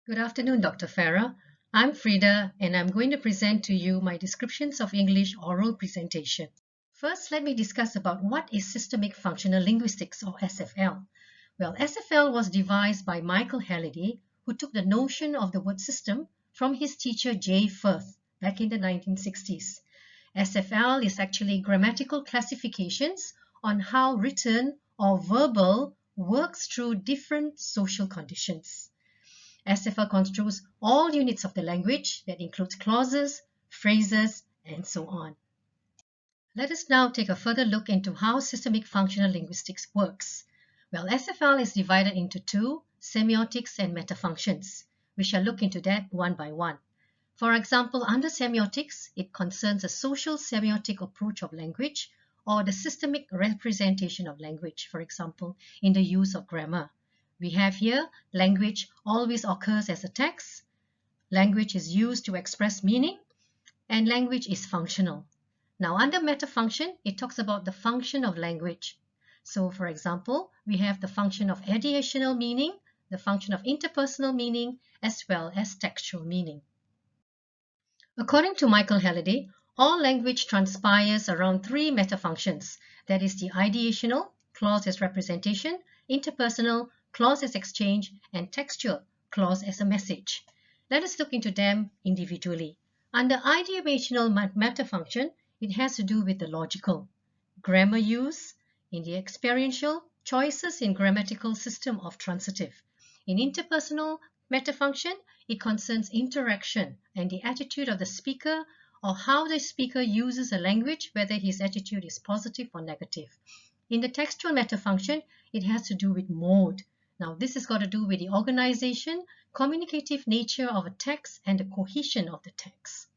Good afternoon, Dr. Farah. I'm Frida, and I'm going to present to you my descriptions of English oral presentation. First, let me discuss about what is Systemic Functional Linguistics, or SFL. Well, SFL was devised by Michael Halliday, who took the notion of the word system from his teacher J. Firth back in the 1960s. SFL is actually grammatical classifications on how written or verbal works through different social conditions. SFL construes all units of the language that includes clauses, phrases, and so on. Let us now take a further look into how systemic functional linguistics works. Well, SFL is divided into two, semiotics and metafunctions. We shall look into that one by one. For example, under semiotics, it concerns a social semiotic approach of language or the systemic representation of language, for example, in the use of grammar. We have here language always occurs as a text, language is used to express meaning, and language is functional. Now, under metafunction, it talks about the function of language. So, for example, we have the function of ideational meaning, the function of interpersonal meaning, as well as textual meaning. According to Michael Halliday, all language transpires around three metafunctions, that is the ideational, clause as representation, interpersonal, clause as exchange, and textual, clause as a message. Let us look into them individually. Under ideational metafunction, it has to do with the logical, grammar use, in the experiential, choices in grammatical system of transitive. In interpersonal metafunction, it concerns interaction and the attitude of the speaker or how the speaker uses a language, whether his attitude is positive or negative. In the textual metafunction, it has to do with mode. Now, this has got to do with the organization, communicative nature of a text, and the cohesion of the text.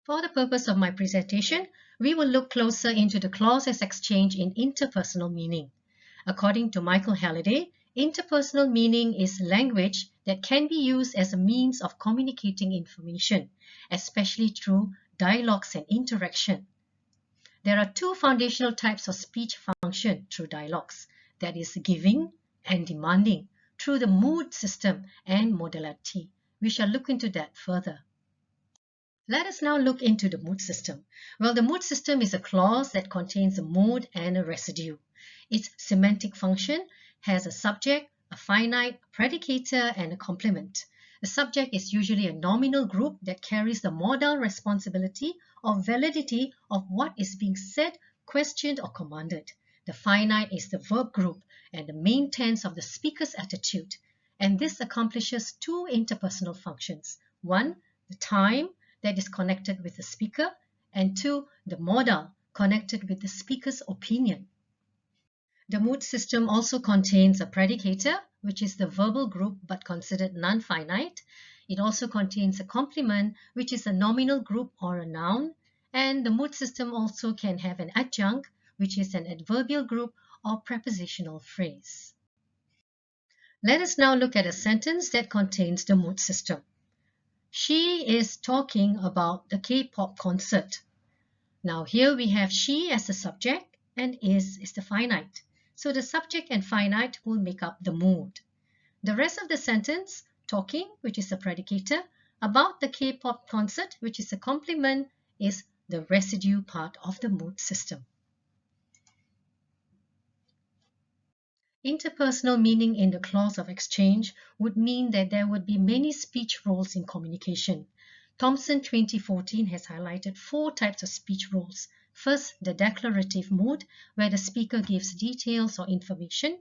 For the purpose of my presentation, we will look closer into the clause as exchange in interpersonal meaning. According to Michael Halliday, interpersonal meaning is language that can be used as a means of communicating information, especially through dialogues and interaction. There are two foundational types of speech function through dialogues, that is giving and demanding, through the mood system and modality. We shall look into that further. Let us now look into the mood system. Well, the mood system is a clause that contains a mood and a residue. Its semantic function has a subject, a finite, a predicator, and a complement. The subject is usually a nominal group that carries the modal responsibility or validity of what is being said, questioned, or commanded. The finite is the verb group and the main tense of the speaker's attitude. And this accomplishes two interpersonal functions. One, the time that is connected with the speaker, and two, the modal connected with the speaker's opinion. The mood system also contains a predicator, which is the verbal group but considered non-finite. It also contains a complement, which is a nominal group or a noun, and the mood system also can have an adjunct, which is an adverbial group or prepositional phrase. Let us now look at a sentence that contains the mood system. She is talking about the K-pop concert. Now here we have she as the subject and is the finite. So the subject and finite will make up the mood. The rest of the sentence, talking, which is the predicator, about the K-pop concert, which is a complement, is the residue part of the mood system. Interpersonal meaning in the clause of exchange would mean that there would be many speech roles in communication. Thomson 2014 has highlighted 4 types of speech roles. First, the declarative mood, where the speaker gives details or information.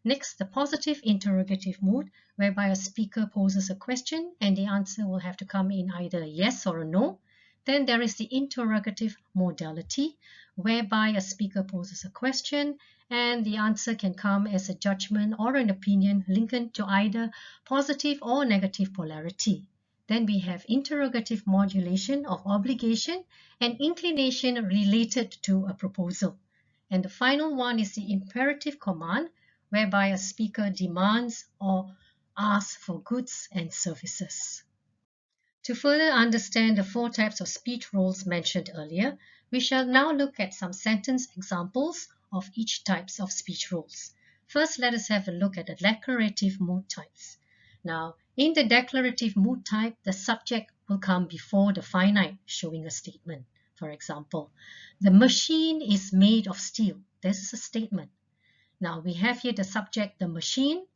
Next, the positive interrogative mood, whereby a speaker poses a question and the answer will have to come in either a yes or a no. Then there is the interrogative modality, whereby a speaker poses a question and the answer can come as a judgment or an opinion linked to either positive or negative polarity. Then we have interrogative modulation of obligation and inclination related to a proposal. And the final one is the imperative command, whereby a speaker demands or asks for goods and services. To further understand the 4 types of speech roles mentioned earlier, we shall now look at some sentence examples of each types of speech roles. First, let us have a look at the declarative mood types. Now, in the declarative mood type, the subject will come before the finite, showing a statement. For example, the machine is made of steel. This is a statement. Now, we have here the subject, the machine,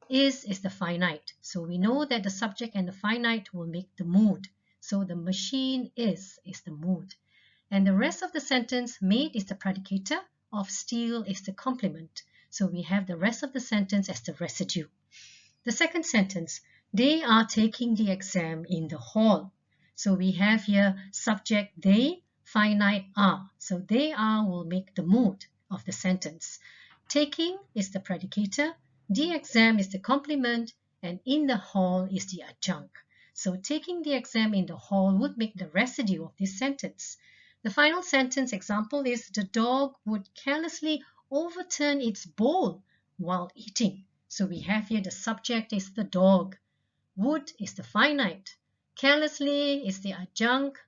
is the finite. So we know that the subject and the finite will make the mood. So the machine is the mood. And the rest of the sentence, made is the predicator, of steel is the complement. So we have the rest of the sentence as the residue. The second sentence, they are taking the exam in the hall. So we have here subject they, finite are. So they are will make the mood of the sentence. Taking is the predicator, the exam is the complement, and in the hall is the adjunct. So taking the exam in the hall would make the residue of this sentence. The final sentence example is the dog would carelessly overturn its bowl while eating. So we have here the subject is the dog, would is the finite, carelessly is the adjunct,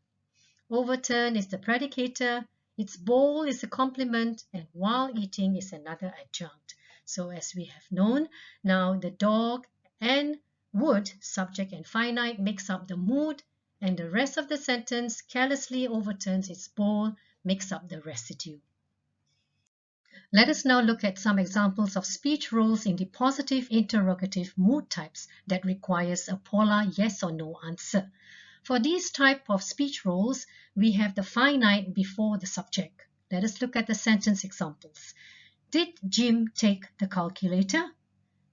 overturn is the predicator, its bowl is the complement, and while eating is another adjunct. So as we have known, now the dog and would, subject and finite, makes up the mood, and the rest of the sentence, carelessly overturns its bowl, makes up the residue. Let us now look at some examples of speech roles in the positive interrogative mood types that requires a polar yes or no answer. For these type of speech roles, we have the finite before the subject. Let us look at the sentence examples. Did Jim take the calculator?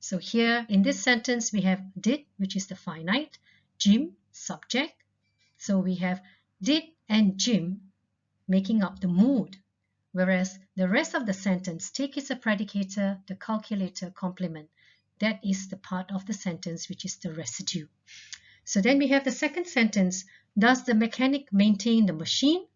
So here in this sentence, we have did, which is the finite, Jim, subject. So we have did and Jim making up the mood, whereas the rest of the sentence, take is a predicator, the calculator complement. That is the part of the sentence which is the residue. So then we have the second sentence, does the mechanic maintain the machine?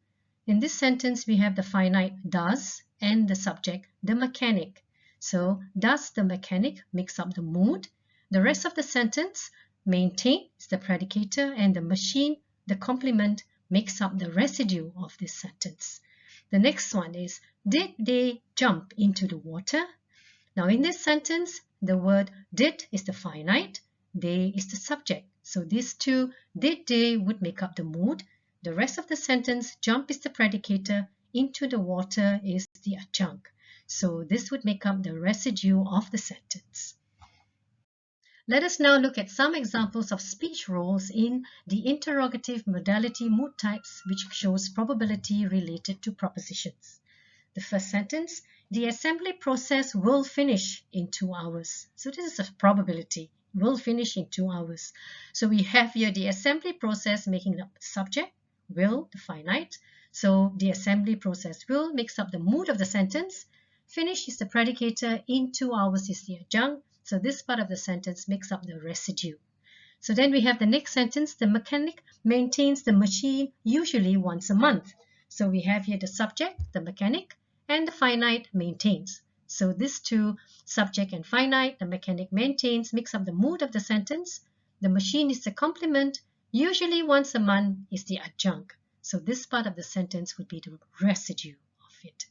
In this sentence, we have the finite does and the subject, the mechanic. So does the mechanic makes up the mood. The rest of the sentence, maintain is the predicator and the machine, the complement, makes up the residue of this sentence. The next one is, did they jump into the water? Now in this sentence, the word did is the finite, they is the subject. So these two, did they, would make up the mood. The rest of the sentence, jump is the predicator, into the water is the adjunct. So this would make up the residue of the sentence. Let us now look at some examples of speech roles in the interrogative modality mood types, which shows probability related to propositions. The first sentence, the assembly process will finish in 2 hours. So this is a probability, will finish in 2 hours. So we have here the assembly process making up the subject, will, the finite. So the assembly process will makes up the mood of the sentence. Finish is the predicator, in 2 hours is the adjunct. So this part of the sentence makes up the residue. So then we have the next sentence, the mechanic maintains the machine usually once a month. So we have here the subject, the mechanic, and the finite maintains. So these two, subject and finite, the mechanic maintains, makes up the mood of the sentence. The machine is the complement, usually once a month is the adjunct. So this part of the sentence would be the residue of it.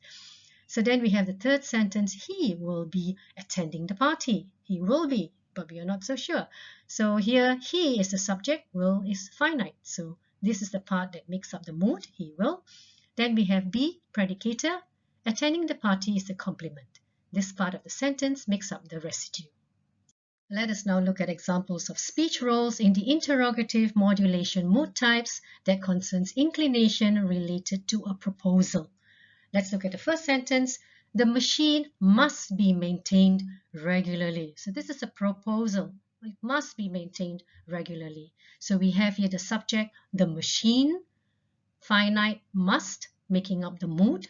So then we have the third sentence, he will be attending the party. He will be, but we are not so sure. So here, he is the subject, will is finite. So this is the part that makes up the mood, he will. Then we have be, predicator. Attending the party is the complement. This part of the sentence makes up the residue. Let us now look at examples of speech roles in the interrogative modulation mood types that concerns inclination related to a proposal. Let's look at the first sentence. The machine must be maintained regularly. So this is a proposal. It must be maintained regularly. So we have here the subject, the machine, finite must, making up the mood.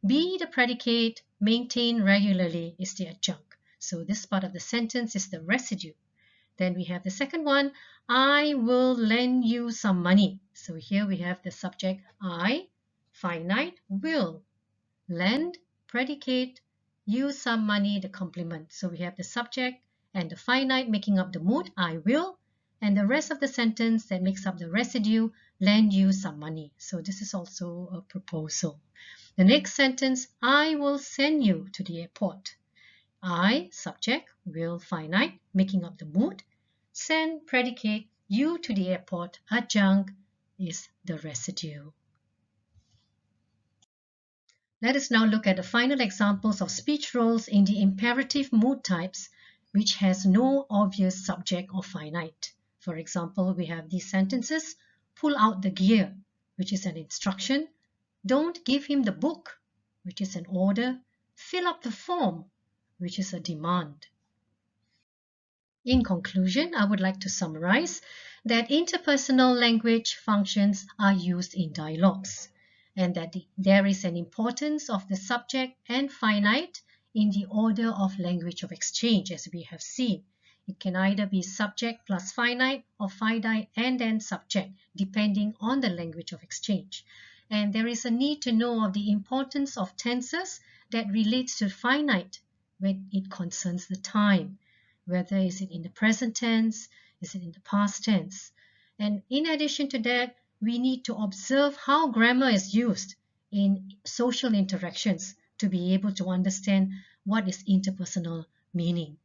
Be the predicate, maintain regularly is the adjunct. So this part of the sentence is the residue. Then we have the second one, I will lend you some money. So here we have the subject, I, finite, will. Lend, predicate, use some money, the complement. So we have the subject and the finite making up the mood, I will, and the rest of the sentence that makes up the residue, lend you some money. So this is also a proposal. The next sentence, I will send you to the airport. I, subject, will, finite, making up the mood. Send predicate you to the airport. Adjunct is the residue. Let us now look at the final examples of speech roles in the imperative mood types, which has no obvious subject or finite. For example, we have these sentences: pull out the gear, which is an instruction; don't give him the book, which is an order; fill up the form, which is a demand. In conclusion, I would like to summarize that interpersonal language functions are used in dialogues, and that there is an importance of the subject and finite in the order of language of exchange, as we have seen. It can either be subject plus finite or finite and then subject, depending on the language of exchange. And there is a need to know of the importance of tenses that relates to finite when it concerns the time. Whether is it in the present tense, is it in the past tense? And in addition to that, we need to observe how grammar is used in social interactions to be able to understand what is interpersonal meaning.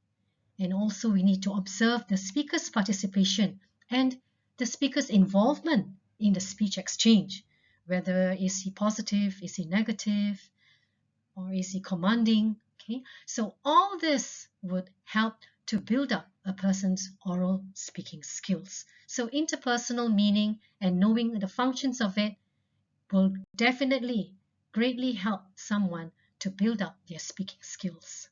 And also we need to observe the speaker's participation and the speaker's involvement in the speech exchange. Whether is he positive, is he negative, or is he commanding? Okay, so all this would help to build up a person's oral speaking skills. So interpersonal meaning and knowing the functions of it will definitely greatly help someone to build up their speaking skills.